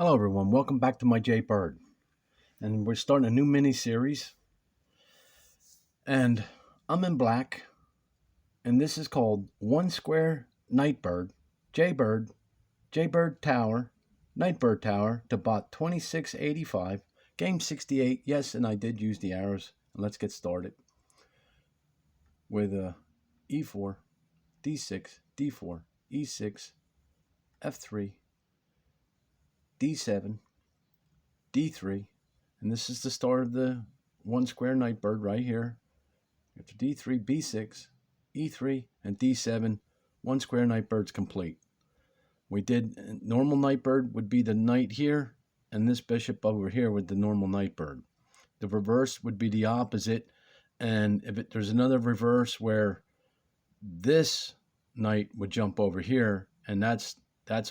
Hello, everyone. Welcome back to my jbird, and we're starting a new mini series. And I'm in black, and this is called One Square Nightbird, jbird, jbird Tower, Nightbird Tower to bot 2685, game 68. Yes, and I did use the arrows. Let's get started with E4, D6, D4, E6, F3, D7, D3, and this is the start of the one square nightbird right here. After D3, B6, E3, and D7, one square nightbird's complete. We did normal nightbird would be the knight here, and this bishop over here with the normal nightbird. The reverse would be the opposite, and if there's another reverse where this knight would jump over here, and that's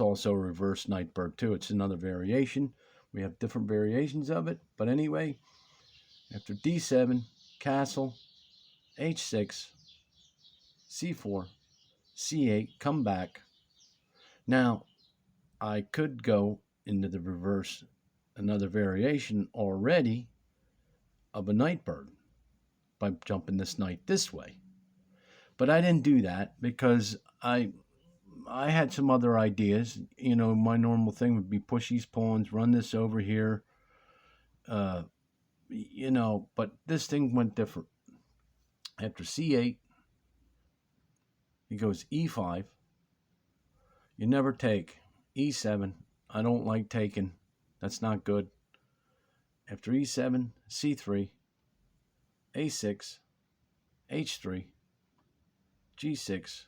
also a reverse nightbird too. It's another variation. We have different variations of it, but anyway, after D7, castle, H6, C4, C8, come back. Now, I could go into the reverse, another variation already of a nightbird by jumping this knight this way. But I didn't do that because I had some other ideas. You know, my normal thing would be push these pawns, run this over here, but this thing went different. After C8, he goes E5. You never take. E7. I don't like taking. That's not good. After E7, C3, A6, H3, G6,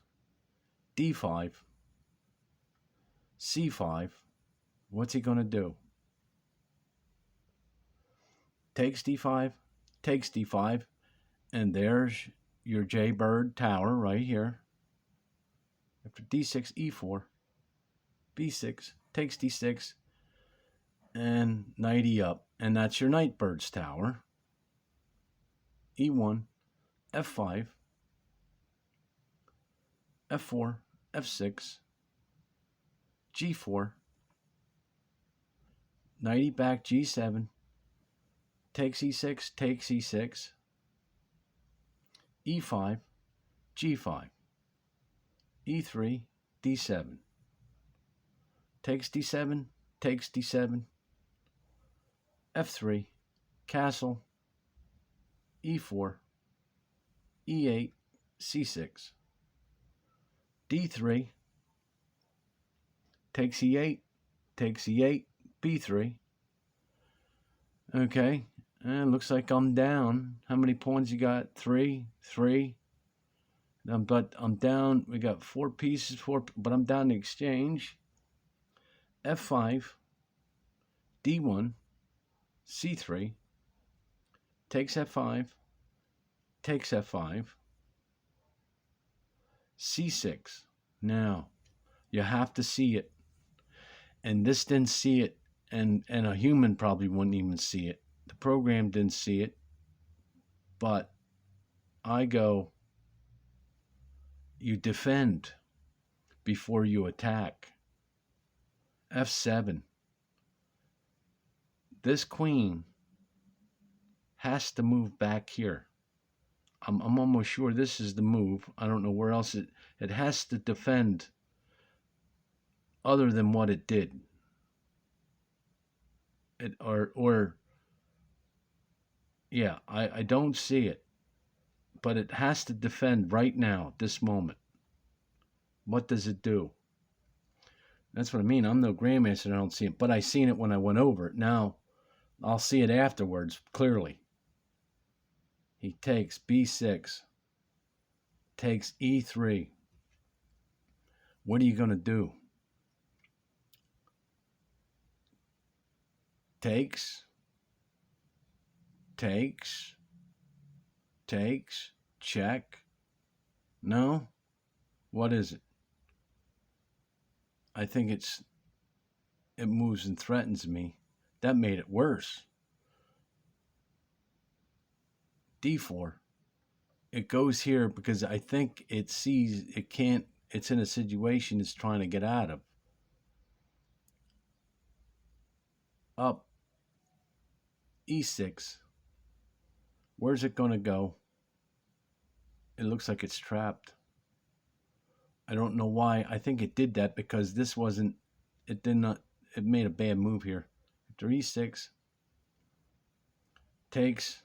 D5, C5. What's he going to do? Takes D5, takes D5, and there's your jbird tower right here. After D6, E4, B6, takes D6, and knight E up. And that's your nightbird's tower. E1, F5, F4, F6, G4, knight E back, G7, takes E6, takes E6, E5, G5, E3, D7, takes D7, takes D7, F3, castle, E4, E8, C6, D3, takes E8, takes E8, B3. Okay, and looks like I'm down. How many pawns you got? Three. But I'm down. We got four pieces, but I'm down to exchange. F5, D1, C3, takes F5, takes F5, C6. Now, you have to see it. And this didn't see it, and a human probably wouldn't even see it. The program didn't see it, but I go, you defend before you attack. F7. This queen has to move back here. I'm almost sure this is the move. I don't know where else it has to defend other than what it did. I don't see it, but it has to defend right now, this moment. What does it do? That's what I mean. I'm no grandmaster. I don't see it, but I seen it when I went over it. Now I'll see it afterwards clearly. He takes B6, takes E3. What are you going to do? Takes, check. No? What is it? I think it moves and threatens me. That made it worse. D4. It goes here because I think it sees it can't, it's in a situation it's trying to get out of. up e6. Where's it going to go? It looks like it's trapped. I don't know why. I think it did that because this wasn't, it did not, it made a bad move here. After e6, takes,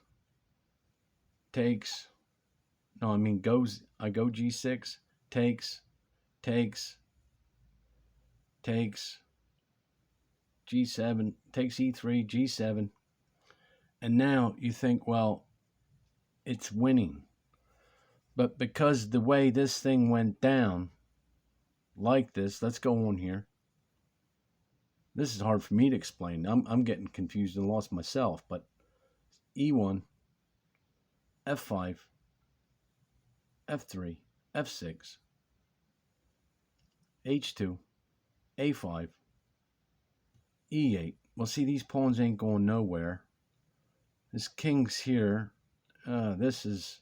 no, I mean goes, I go g6, takes, g7, takes e3, g7. And now you think, well, it's winning. But because the way this thing went down, like this, let's go on here. This is hard for me to explain. I'm getting confused and lost myself. But e1, f5, f3, f6, h2, a5, e8. Well, see, these pawns ain't going nowhere. This king's here. This is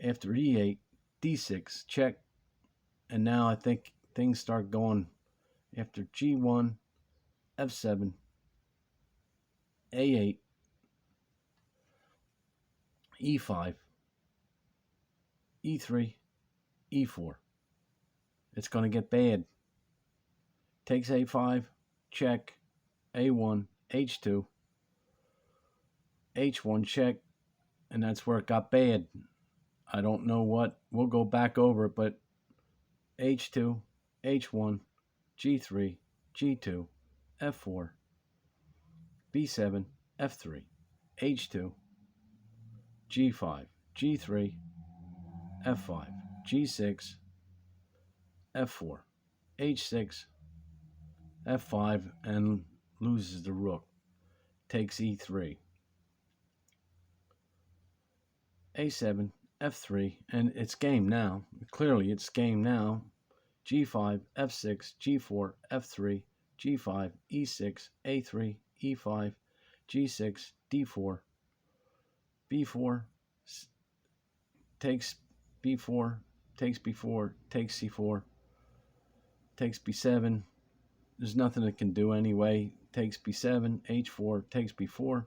after e8, d6, check. And now I think things start going after g1, f7, a8, e5, e3, e4. It's going to get bad. Takes a5, check, a1, h2, h1, check, and that's where it got bad. I don't know what. We'll go back over it, but h2, h1, g3, g2, f4, b7, f3, h2, g5, g3, f5, g6, f4, h6, f5, and loses the rook. Takes e3, a7, f3, and it's game now. Clearly it's game now. g5, f6, g4, f3, g5, e6, a3, e5, g6, d4, b4, takes b4, takes b4, takes c4, takes b7. There's nothing it can do anyway. Takes b7, h4, takes b4,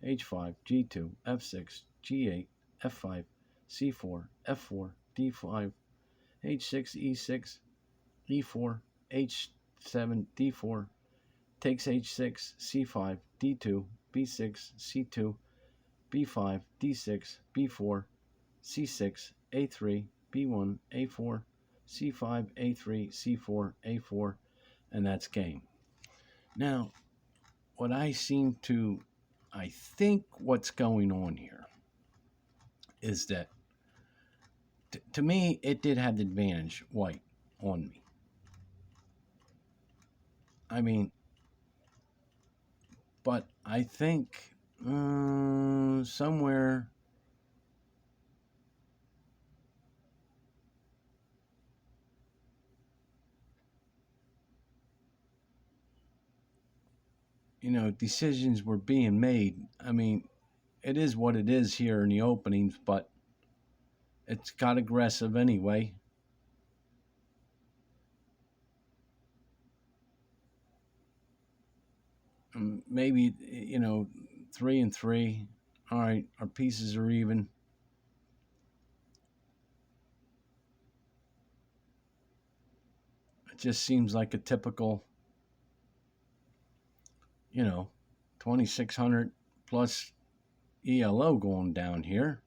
h5, g2, f6, g8, f5, c4, f4, d5, h6, e6, e4, h7, d4, takes h6, c5, d2, b6, c2, b5, d6, b4, c6, a3, b1, a4, c5, a3, c4, a4, and that's game. Now, what I think what's going on here is that, to me, it did have the advantage, white, on me. I mean, but I think somewhere decisions were being made. I mean, it is what it is here in the openings, but it's got aggressive anyway. Maybe, 3 and 3. All right, our pieces are even. It just seems like a typical, 2,600 plus ELO going down here.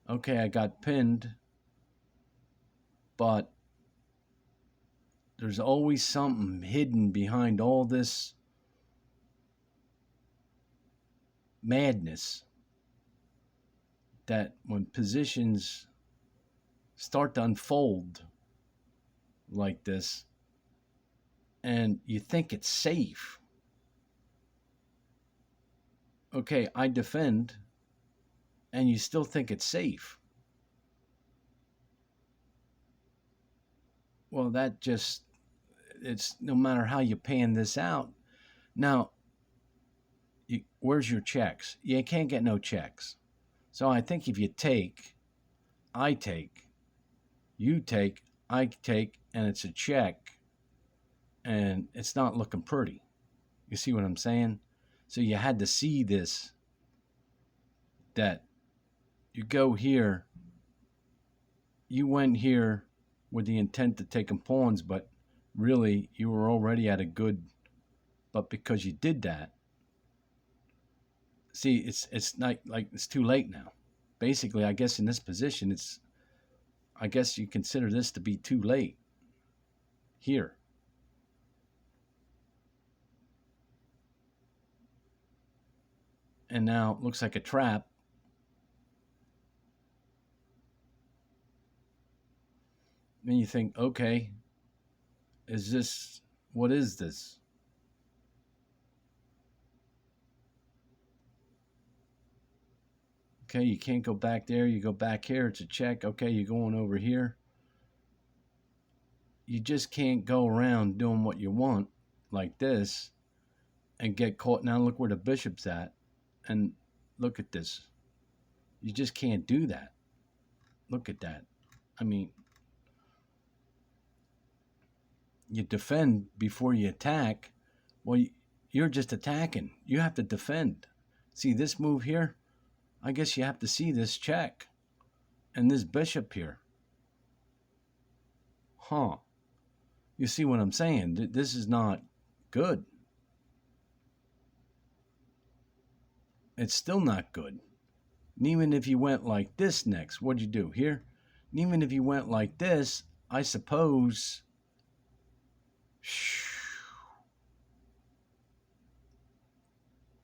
Okay, I got pinned, but there's always something hidden behind all this madness, that when positions start to unfold like this and you think it's safe. Okay, I defend and you still think it's safe. Well, it's no matter how you pan this out. Now, where's your checks? You can't get no checks. So I think if you take, I take, you take, I take, and it's a check, and it's not looking pretty. You see what I'm saying? So you had to see this, that you go here, you went here with the intent to take them pawns, but really you were already at a good, but because you did that, see, it's not like it's too late now. Basically, I guess in this position, I guess you consider this to be too late here. And now it looks like a trap. Then you think, okay, what is this? Okay, you can't go back there. You go back here. It's a check. Okay, you're going over here. You just can't go around doing what you want like this and get caught. Now look where the bishop's at. And look at this. You just can't do that. Look at that. I mean, you defend before you attack. Well, you're just attacking. You have to defend. See this move here? I guess you have to see this check and this bishop here. Huh. You see what I'm saying? This is not good. It's still not good. And even if you went like this next, what'd you do here? And even if you went like this, I suppose...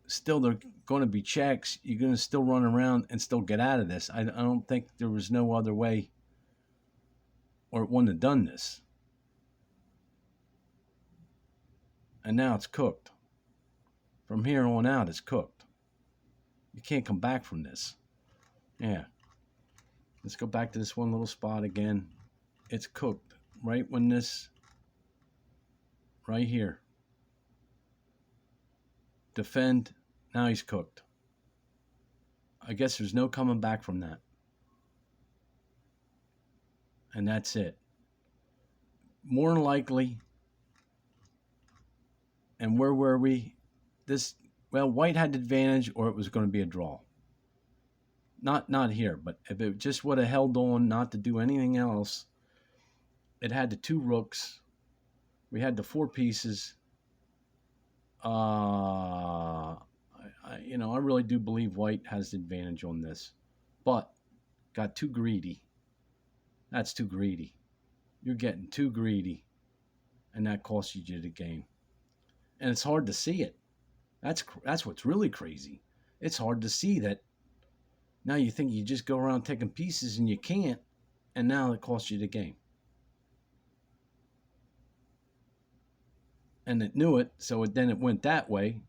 Still, there are going to be checks. You're going to still run around and still get out of this. I don't think there was no other way, or it wouldn't have done this. And now it's cooked. From here on out, it's cooked. You can't come back from this. Yeah. Let's go back to this one little spot again. It's cooked. Right when this... Right here. Defend. Now he's cooked. I guess there's no coming back from that. And that's it. More than likely. And where were we? Well, white had the advantage, or it was going to be a draw. Not here, but if it just would have held on not to do anything else, it had the two rooks. We had the four pieces. I really do believe white has the advantage on this, but got too greedy. That's too greedy. You're getting too greedy, and that costs you the game. And it's hard to see it. That's what's really crazy. It's hard to see that. Now you think you just go around taking pieces, and you can't, and now it costs you the game. And it knew it, so then it went that way.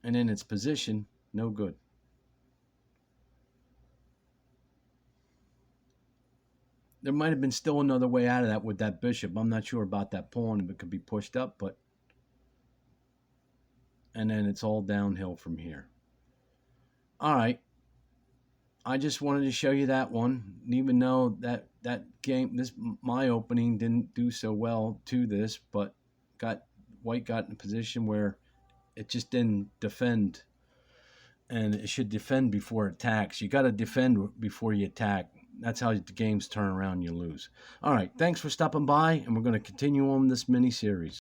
And in its position, no good. There might have been still another way out of that with that bishop. I'm not sure about that pawn, if it could be pushed up, but... And then it's all downhill from here. All right. I just wanted to show you that one. Even though that game, my opening didn't do so well to this, but white got in a position where it just didn't defend, and it should defend before it attacks. You got to defend before you attack. That's how the games turn around. You lose. All right. Thanks for stopping by, and we're going to continue on this mini series.